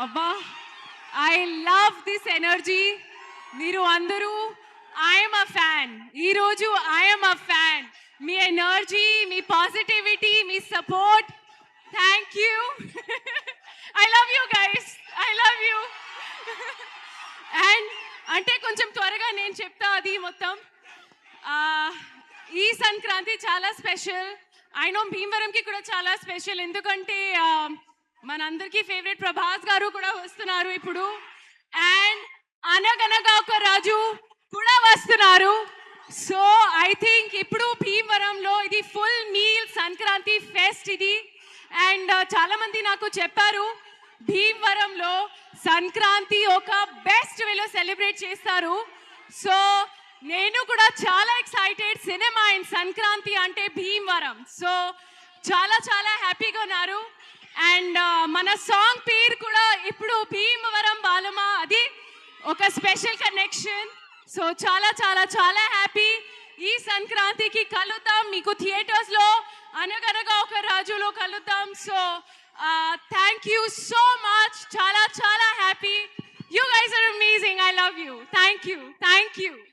అబ్బా! I love this energy. మీరు అందరూ ఐఎమ్ అ ఫ్యాన్. ఈరోజు I'm a fan. Me energy, me positivity, me support. Thank you. I love you guys. I love you. And అంటే కొంచెం త్వరగా నేను చెప్తా అది మొత్తం. ఈ సంక్రాంతి చాలా స్పెషల్. ఐ నో భీమవరంకి కూడా చాలా స్పెషల్. ఎందుకంటే మనందరికీ ఫేవరెట్ ప్రభాస్ గారు కూడా వస్తున్నారు ఇప్పుడు. అండ్ అనగనగా ఒక రాజు కూడా వస్తున్నారు. సో ఐ థింక్ ఇప్పుడు భీమవరంలో ఇది ఫుల్ మీల్ సంక్రాంతి ఫెస్ట్ ఇది. అండ్ చాలా మంది నాకు చెప్పారు భీమవరంలో సంక్రాంతి ఒక బెస్ట్ వేలో సెలబ్రేట్ చేస్తారు. సో నేను కూడా చాలా ఎక్సైటెడ్. సినిమా అండ్ సంక్రాంతి అంటే భీమవరం. సో చాలా చాలా హ్యాపీగా ఉన్నారు. అండ్ మన సాంగ్ పేరు కూడా ఇప్పుడు భీమవరం బాలమా, అది ఒక స్పెషల్ కనెక్షన్. సో చాలా చాలా చాలా హ్యాపీ. ఈ సంక్రాంతికి కలుద్దాం మీకు థియేటర్స్లో. అనగనగా ఒక రాజులో కలుద్దాం. So thank you so much.